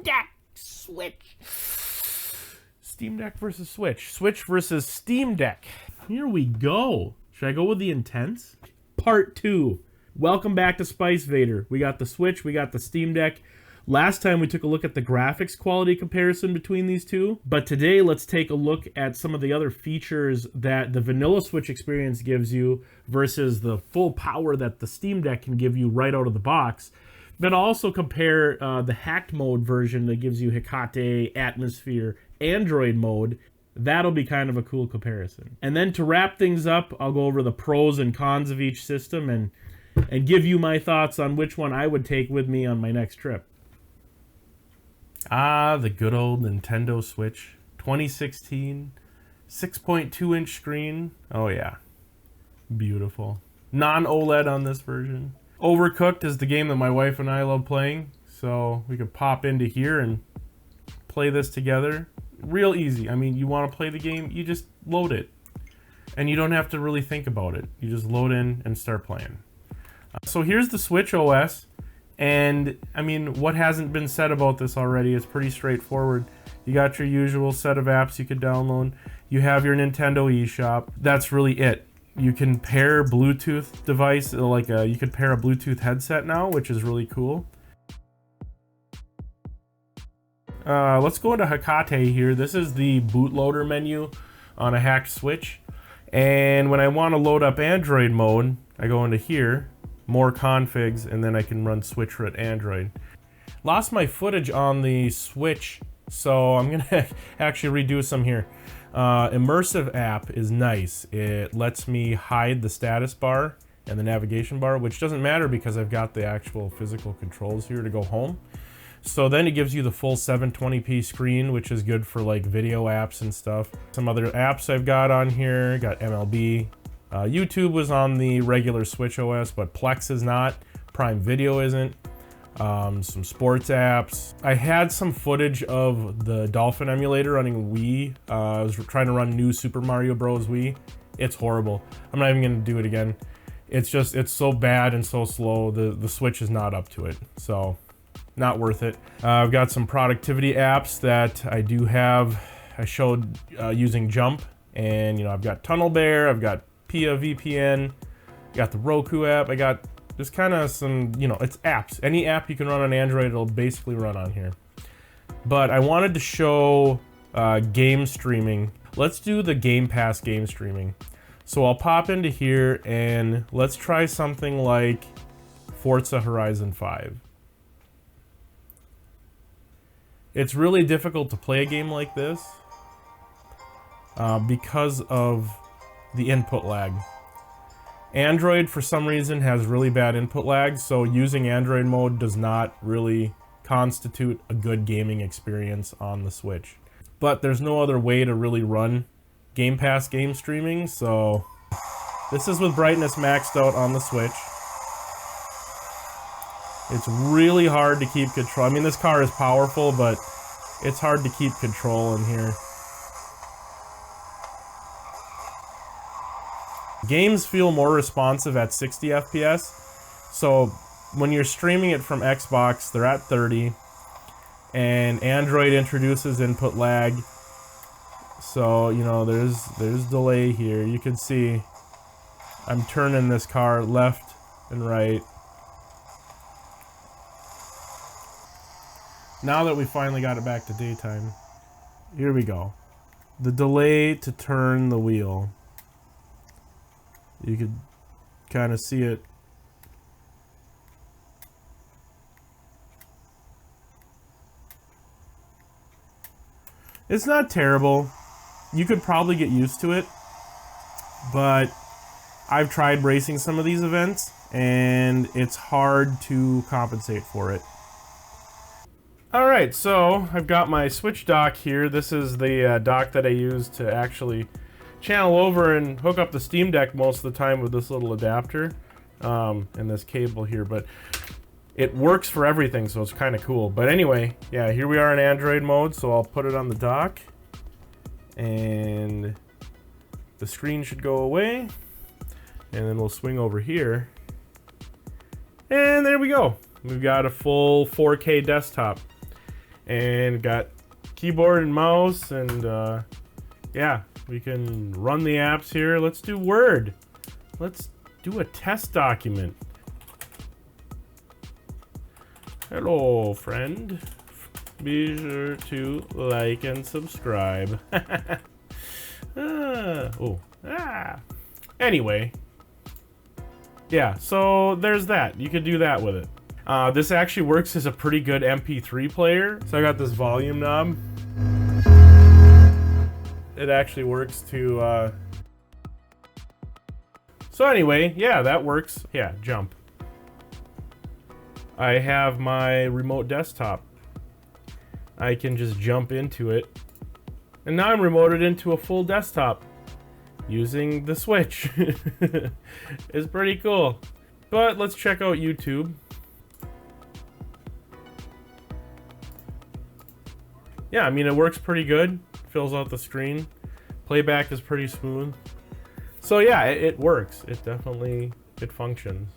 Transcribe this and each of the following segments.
Steam Deck Switch. Steam Deck versus Switch. Switch versus Steam Deck. Here we go. Should I go with the intents? Part 2. Welcome back to Spice Vader. We got the Switch, we got the Steam Deck. Last time we took a look at the graphics quality comparison between these two, but today let's take a look at some of the other features that the vanilla Switch experience gives you versus the full power that the Steam Deck can give you right out of the box. Then also compare the hacked mode version that gives you hekate, atmosphere, Android mode. That'll be kind of a cool comparison. And then to wrap things up, I'll go over the pros and cons of each system and give you my thoughts on which one I would take with me on my next trip. Ah, the good old Nintendo Switch. 2016, 6.2-inch screen. Oh yeah, beautiful. Non-OLED on this version. Overcooked is the game that my wife and I love playing, so we could pop into here and play this together. Real easy. I mean, you want to play the game, you just load it. And you don't have to really think about it. You just load in and start playing. So here's the Switch OS. And, I mean, what hasn't been said about this already? It's pretty straightforward. You got your usual set of apps you could download. You have your Nintendo eShop. That's really it. You can pair Bluetooth device, you could pair a Bluetooth headset now, which is really cool. Let's go into hekate here. This is the bootloader menu on a hacked Switch. And when I want to load up Android mode, I go into here, more configs, and then I can run Switch root Android. Lost my footage on the Switch, so I'm gonna actually redo some here. Immersive app is nice. It lets me hide the status bar and the navigation bar, which doesn't matter because I've got the actual physical controls here to go home. So then it gives you the full 720p screen, which is good for like video apps and stuff. Some other apps I've got on here, got MLB. YouTube was on the regular Switch OS, but Plex is not. Prime Video isn't. Some sports apps. I had some footage of the Dolphin emulator running Wii. I was trying to run new Super Mario Bros. Wii. It's horrible. I'm not even going to do it again. It's so bad and so slow. The Switch is not up to it. So, not worth it. I've got some productivity apps that I do have. I showed using Jump. And, you know, I've got Tunnel Bear. I've got Pia VPN. Got the Roku app. I got just kind of some, you know, it's apps. Any app you can run on Android, it'll basically run on here. But I wanted to show game streaming. Let's do the Gamepass game streaming. So I'll pop into here and let's try something like Forza Horizon 5. It's really difficult to play a game like this because of the input lag. Android, for some reason, has really bad input lag, so using Android mode does not really constitute a good gaming experience on the Switch. But there's no other way to really run Gamepass game streaming, so this is with brightness maxed out on the Switch. It's really hard to keep control. I mean, this car is powerful, but it's hard to keep control in here. Games feel more responsive at 60 FPS, so when you're streaming it from Xbox, they're at 30, and Android introduces input lag, so, you know, there's delay here. You can see I'm turning this car left and right. Now that we finally got it back to daytime, here we go. The delay to turn the wheel. You could kind of see it. It's not terrible. You could probably get used to it, but I've tried racing some of these events and it's hard to compensate for it. Alright, so I've got my Switch dock here. This is the dock that I use to actually channel over and hook up the Steam Deck most of the time with this little adapter and this cable here, but it works for everything, so it's kind of cool. But anyway, yeah, here we are in Android mode, so I'll put it on the dock and the screen should go away, and then we'll swing over here and there we go. We've got a full 4K desktop. and got keyboard and mouse, and yeah, we can run the apps here. Let's do Word. Let's do a test document. Hello, friend. Be sure to like and subscribe. Anyway, yeah, so there's that. You could do that with it. This actually works as a pretty good MP3 player. So I got this volume knob. It actually works to, So anyway, yeah, that works. Yeah, jump. I have my remote desktop. I can just jump into it. And now I'm remoted into a full desktop using the Switch. It's pretty cool. But let's check out YouTube. Yeah, I mean, it works pretty good. Fills out the screen. Playback is pretty smooth. So yeah, it works. It definitely, it functions.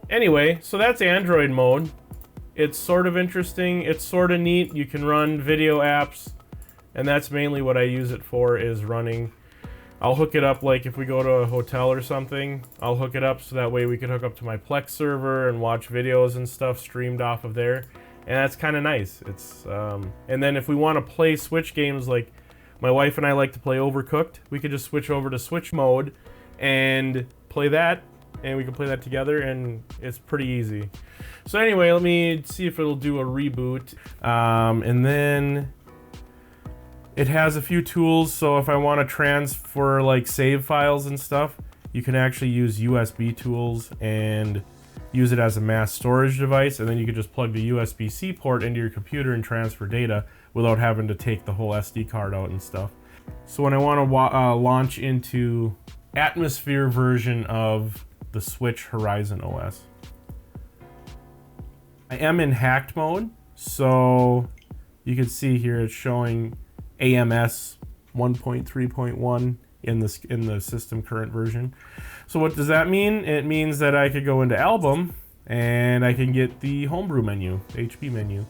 Anyway, so that's Android mode. It's sort of interesting. It's sort of neat. You can run video apps, and that's mainly what I use it for, is running. I'll hook it up, like if we go to a hotel or something, I'll hook it up so that way we can hook up to my Plex server and watch videos and stuff streamed off of there. And that's kind of nice. It's and then if we want to play Switch games, like my wife and I like to play Overcooked, we could just switch over to Switch mode and play that, and we can play that together, and it's pretty easy. So anyway, let me see if it'll do a reboot. And then it has a few tools, so if I want to transfer like save files and stuff, you can actually use USB tools and use it as a mass storage device, and then you can just plug the USB-C port into your computer and transfer data without having to take the whole SD card out and stuff. So when I want to launch into Atmosphere version of the Switch Horizon OS, I am in hacked mode, so you can see here it's showing AMS 1.3.1 in the system current version. So what does that mean? It means that I could go into album and I can get the homebrew menu, HB menu.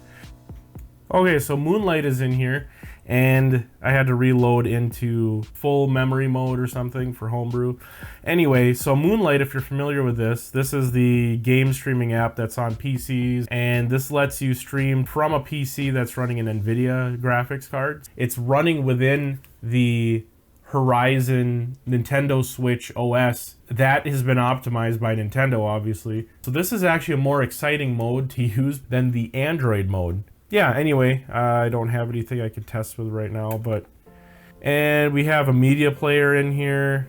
Okay, so Moonlight is in here, and I had to reload into full memory mode or something for homebrew. Anyway, so Moonlight, if you're familiar with this is the game streaming app that's on PCs, and this lets you stream from a PC that's running an NVIDIA graphics card. It's running within the Horizon Nintendo Switch OS that has been optimized by Nintendo, obviously. So this is actually a more exciting mode to use than the Android mode. Yeah, anyway, I don't have anything I could test with right now, but... And we have a media player in here,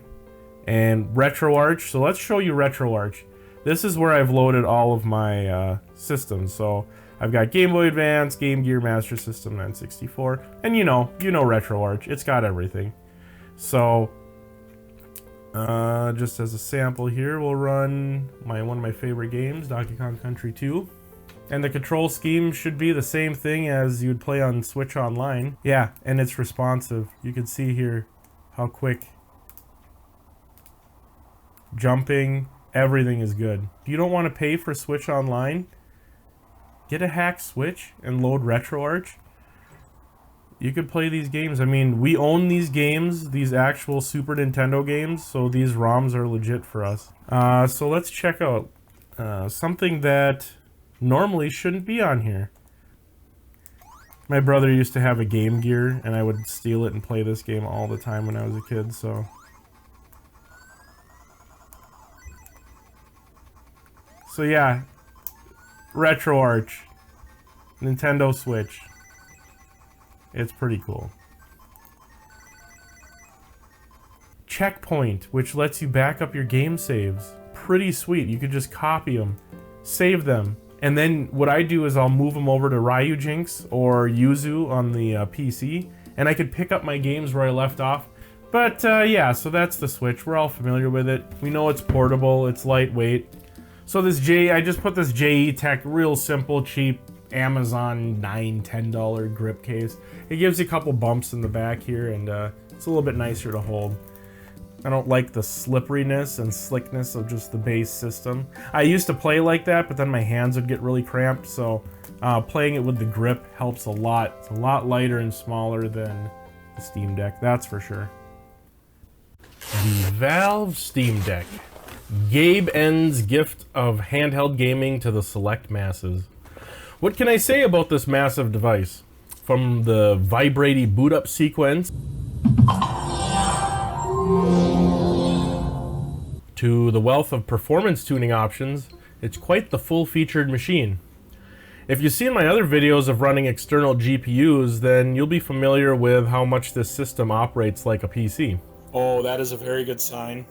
and Retroarch. So let's show you Retroarch. This is where I've loaded all of my systems. So I've got Game Boy Advance, Game Gear, Master System, N64, and you know Retroarch. It's got everything. So, just as a sample here, we'll run one of my favorite games, Donkey Kong Country 2. And the control scheme should be the same thing as you'd play on Switch Online. Yeah, and it's responsive. You can see here how quick. Jumping, everything is good. If you don't want to pay for Switch Online, get a hacked Switch and load Retroarch. You could play these games. I mean, we own these games, these actual Super Nintendo games, so these ROMs are legit for us. So let's check out something that normally shouldn't be on here. My brother used to have a Game Gear, and I would steal it and play this game all the time when I was a kid, so... So yeah, Retroarch, Nintendo Switch. It's pretty cool. Checkpoint, which lets you back up your game saves. Pretty sweet. You could just copy them, save them, and then what I do is I'll move them over to Ryujinx or Yuzu on the PC, and I could pick up my games where I left off. But yeah, so that's the Switch. We're all familiar with it. We know it's portable, it's lightweight. So this I just put this JETech, real simple, cheap, Amazon $9-10 grip case. It gives you a couple bumps in the back here, and it's a little bit nicer to hold. I don't like the slipperiness and slickness of just the base system. I used to play like that, but then my hands would get really cramped, so playing it with the grip helps a lot. It's a lot lighter and smaller than the Steam Deck, that's for sure. The Valve Steam Deck. Gabe N's gift of handheld gaming to the select masses. What can I say about this massive device? From the vibrating boot up sequence to the wealth of performance tuning options, it's quite the full-featured machine. If you've seen my other videos of running external GPUs, then you'll be familiar with how much this system operates like a PC. Oh, that is a very good sign.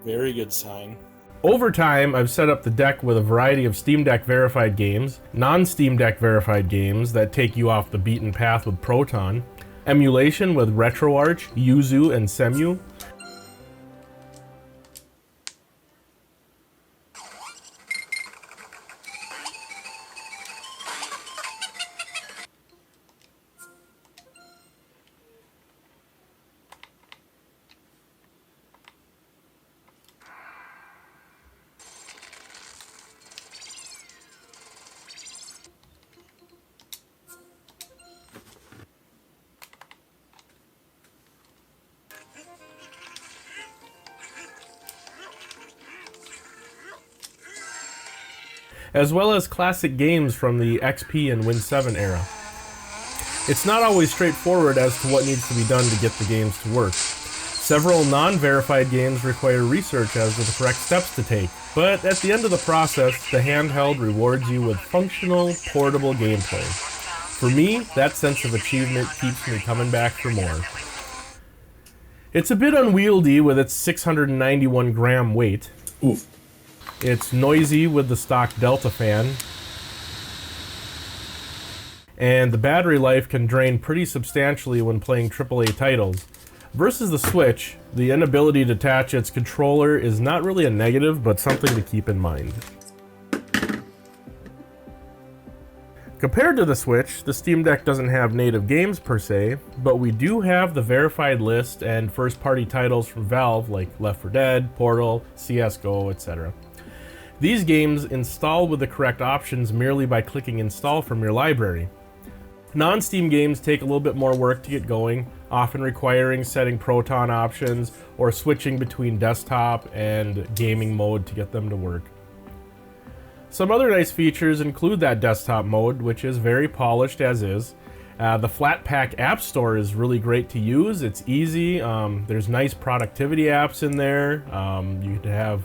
Very good sign. Over time, I've set up the deck with a variety of Steam Deck verified games, non-Steam Deck verified games that take you off the beaten path with Proton, emulation with Retroarch, Yuzu, and CEMU, as well as classic games from the XP and Win 7 era. It's not always straightforward as to what needs to be done to get the games to work. Several non-verified games require research as to the correct steps to take, but at the end of the process, the handheld rewards you with functional, portable gameplay. For me, that sense of achievement keeps me coming back for more. It's a bit unwieldy with its 691 gram weight. Oof. It's noisy with the stock Delta fan, and the battery life can drain pretty substantially when playing AAA titles. Versus the Switch, the inability to attach its controller is not really a negative, but something to keep in mind. Compared to the Switch, the Steam Deck doesn't have native games per se, but we do have the verified list and first-party titles from Valve like Left 4 Dead, Portal, CSGO, etc. These games install with the correct options merely by clicking install from your library. Non-Steam games take a little bit more work to get going, often requiring setting Proton options or switching between desktop and gaming mode to get them to work. Some other nice features include that desktop mode, which is very polished as is. The Flatpak App Store is really great to use. It's easy. There's nice productivity apps in there. You can have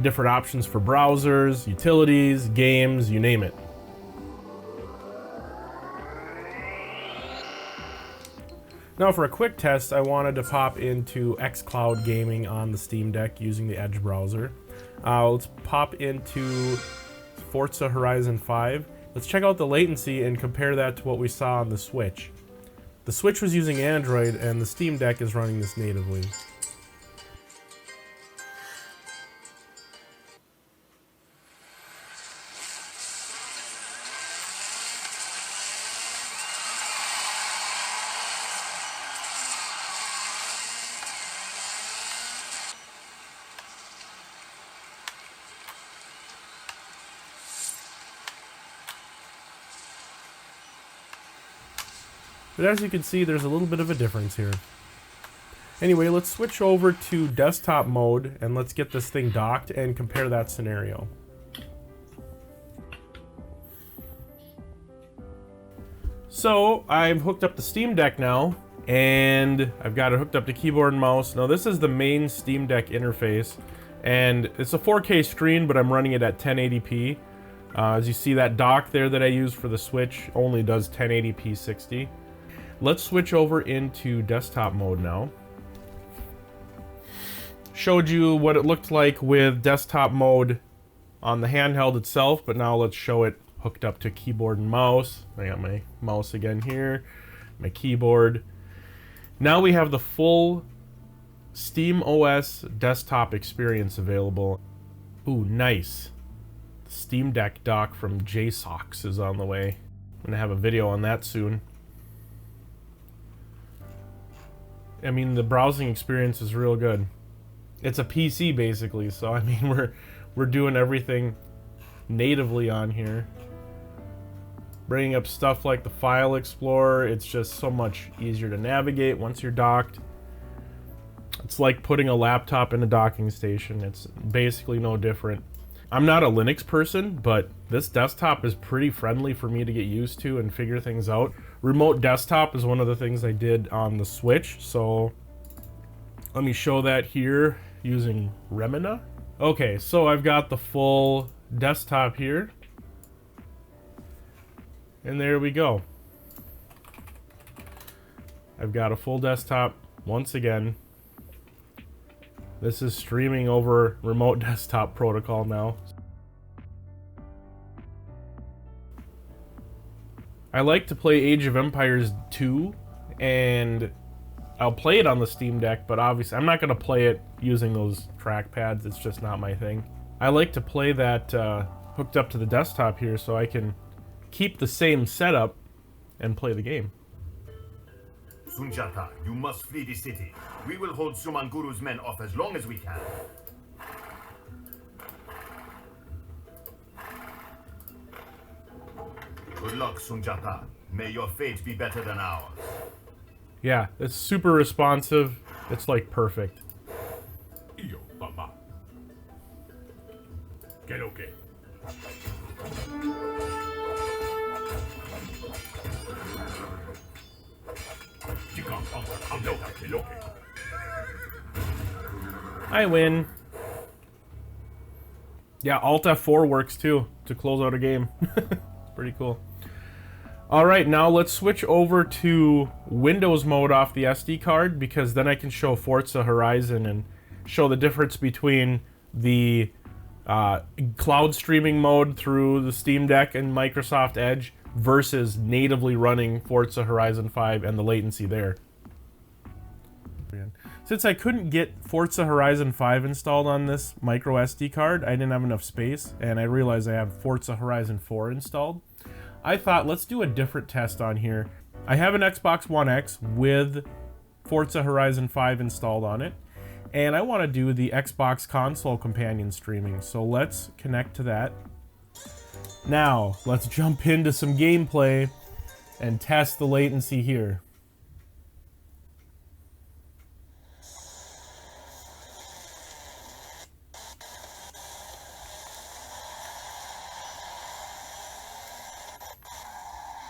different options for browsers, utilities, games, you name it. Now for a quick test, I wanted to pop into xCloud gaming on the Steam Deck using the Edge browser. Let's pop into Forza Horizon 5. Let's check out the latency and compare that to what we saw on the Switch. The Switch was using Android and the Steam Deck is running this natively. But as you can see, there's a little bit of a difference here. Anyway, let's switch over to desktop mode and let's get this thing docked and compare that scenario. So I've hooked up the Steam Deck now, and I've got it hooked up to keyboard and mouse. Now this is the main Steam Deck interface, and it's a 4K screen, but I'm running it at 1080p. As you see, that dock there that I use for the Switch only does 1080p 60. Let's switch over into desktop mode now. Showed you what it looked like with desktop mode on the handheld itself, but now let's show it hooked up to keyboard and mouse. I got my mouse again here, my keyboard. Now we have the full SteamOS desktop experience available. Ooh, nice. The Steam Deck dock from JSAUX is on the way. I'm gonna have a video on that soon. I mean, the browsing experience is real good. It's a PC basically, so I mean, we're doing everything natively on here. Bringing up stuff like the File Explorer, it's just so much easier to navigate once you're docked. It's like putting a laptop in a docking station. It's basically no different. I'm not a Linux person, but this desktop is pretty friendly for me to get used to and figure things out. Remote desktop is one of the things I did on the Switch, so let me show that here using Remina. Okay, so I've got the full desktop here. And there we go. I've got a full desktop once again. This is streaming over remote desktop protocol now. I like to play Age of Empires 2, and I'll play it on the Steam Deck, but obviously I'm not going to play it using those trackpads. It's just not my thing. I like to play that hooked up to the desktop here so I can keep the same setup and play the game. Sunjata, you must flee the city. We will hold Sumanguru's men off as long as we can. Good luck, Sunjata. May your fate be better than ours. Yeah, it's super responsive. It's like perfect. Iyo, mama. Get okay. I win. Yeah, Alt F4 works too to close out a game. Pretty cool. Alright, now let's switch over to Windows mode off the SD card, because then I can show Forza Horizon and show the difference between the cloud streaming mode through the Steam Deck and Microsoft Edge versus natively running Forza Horizon 5 and the latency there. Since I couldn't get Forza Horizon 5 installed on this micro SD card, I didn't have enough space, and I realized I have Forza Horizon 4 installed. I thought, let's do a different test on here. I have an Xbox One X with Forza Horizon 5 installed on it, and I want to do the Xbox console companion streaming, so let's connect to that. Now, let's jump into some gameplay and test the latency here.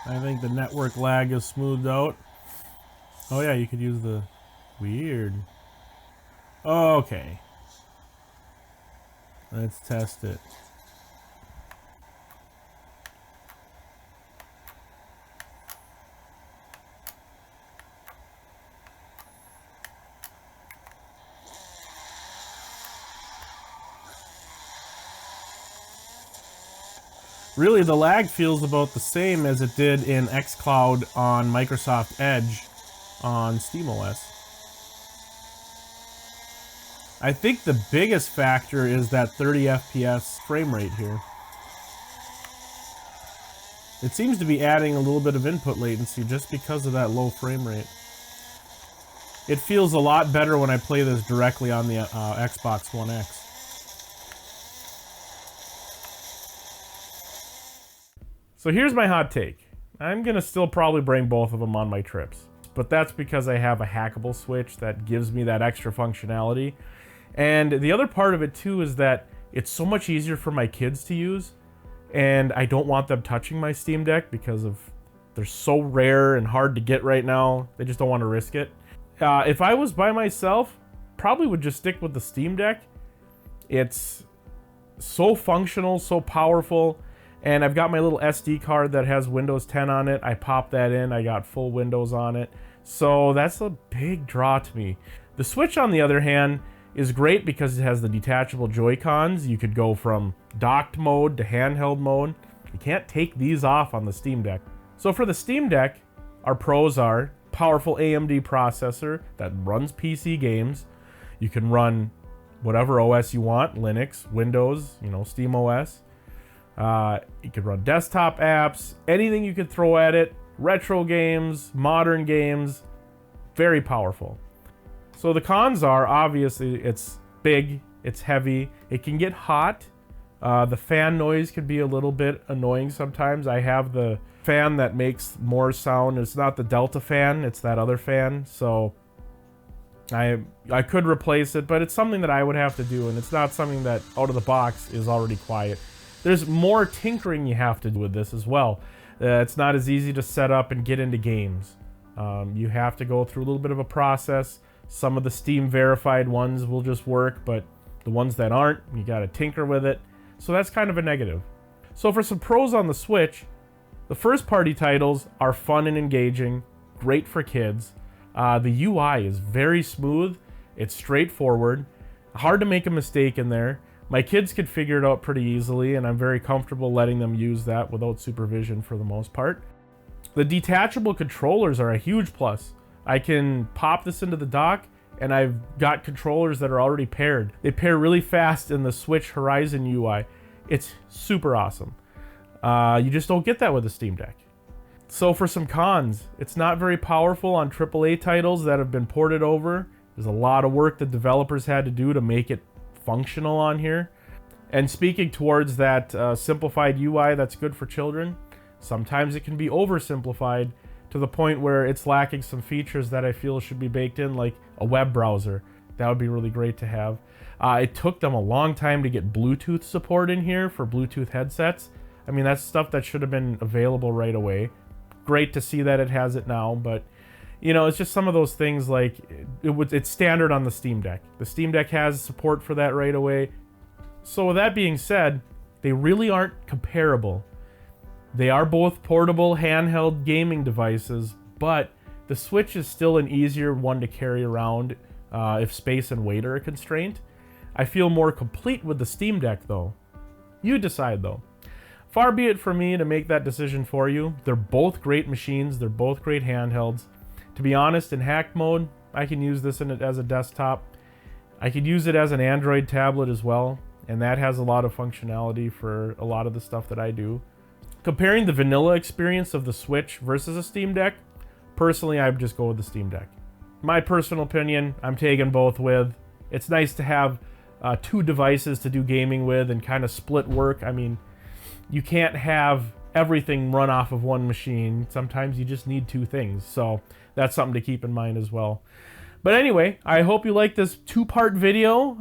I think the network lag is smoothed out. Oh yeah, you could use the... Weird. Okay. Let's test it. Really, the lag feels about the same as it did in xCloud on Microsoft Edge on SteamOS. I think the biggest factor is that 30 FPS frame rate here. It seems to be adding a little bit of input latency just because of that low frame rate. It feels a lot better when I play this directly on the Xbox One X. So here's my hot take. I'm gonna still probably bring both of them on my trips, but that's because I have a hackable Switch that gives me that extra functionality. And the other part of it too is that it's so much easier for my kids to use, and I don't want them touching my Steam Deck because they're so rare and hard to get right now. They just don't want to risk it. If I was by myself, probably would just stick with the Steam Deck. It's so functional, so powerful. And I've got my little SD card that has Windows 10 on it. I pop that in, I got full Windows on it. So that's a big draw to me. The Switch, on the other hand, is great because it has the detachable Joy-Cons. You could go from docked mode to handheld mode. You can't take these off on the Steam Deck. So for the Steam Deck, our pros are powerful AMD processor that runs PC games. You can run whatever OS you want, Linux, Windows, SteamOS. You could run desktop apps, anything you could throw at it, retro games, modern games, very powerful. So the cons are, obviously, it's big, it's heavy, it can get hot. The fan noise can be a little bit annoying sometimes. I have the fan that makes more sound. It's not the Delta fan, it's that other fan. So I could replace it, but it's something that I would have to do, and it's not something that out of the box is already quiet. There's more tinkering you have to do with this as well. It's not as easy to set up and get into games. You have to go through a little bit of a process. Some of the Steam verified ones will just work, but the ones that aren't, you gotta tinker with it. So that's kind of a negative. So for some pros on the Switch, the first party titles are fun and engaging, great for kids. The UI is very smooth, it's straightforward, hard to make a mistake in there. My kids could figure it out pretty easily, and I'm very comfortable letting them use that without supervision for the most part. The detachable controllers are a huge plus. I can pop this into the dock, and I've got controllers that are already paired. They pair really fast in the Switch Horizon UI. It's super awesome. You just don't get that with the Steam Deck. So for some cons, it's not very powerful on AAA titles that have been ported over. There's a lot of work the developers had to do to make it functional on here. And speaking towards that simplified UI that's good for children, sometimes it can be oversimplified to the point where it's lacking some features that I feel should be baked in, like a web browser. That would be really great to have. It took them a long time to get Bluetooth support in here for Bluetooth headsets. I mean, that's stuff that should have been available right away. Great to see that it has it now, but you know, it's just some of those things, like it's standard on the Steam Deck. The Steam Deck has support for that right away. So with that being said, they really aren't comparable. They are both portable handheld gaming devices, but the Switch is still an easier one to carry around if space and weight are a constraint. I feel more complete with the Steam Deck though. You decide though. Far be it for me to make that decision for you. They're both great machines, they're both great handhelds. To be honest, in hack mode, I can use this as a desktop. I could use it as an Android tablet as well, and that has a lot of functionality for a lot of the stuff that I do. Comparing the vanilla experience of the Switch versus a Steam Deck, personally, I would just go with the Steam Deck. My personal opinion, I'm taking both with. It's nice to have two devices to do gaming with and kind of split work. I mean, you can't have everything run off of one machine. Sometimes you just need two things. So that's something to keep in mind as well. But anyway, I hope you liked this two-part video.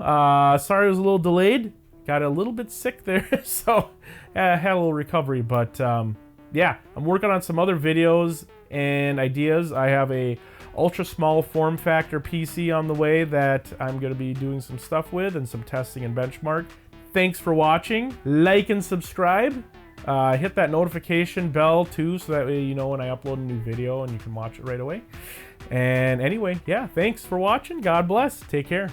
Sorry it was a little delayed. Got a little bit sick there, so I had a little recovery. But yeah, I'm working on some other videos and ideas. I have a ultra small form factor PC on the way that I'm going to be doing some stuff with and some testing and benchmark. Thanks for watching. Like and subscribe. Hit that notification bell too, so that way you know when I upload a new video and you can watch it right away. And anyway, yeah, thanks for watching. God bless. Take care.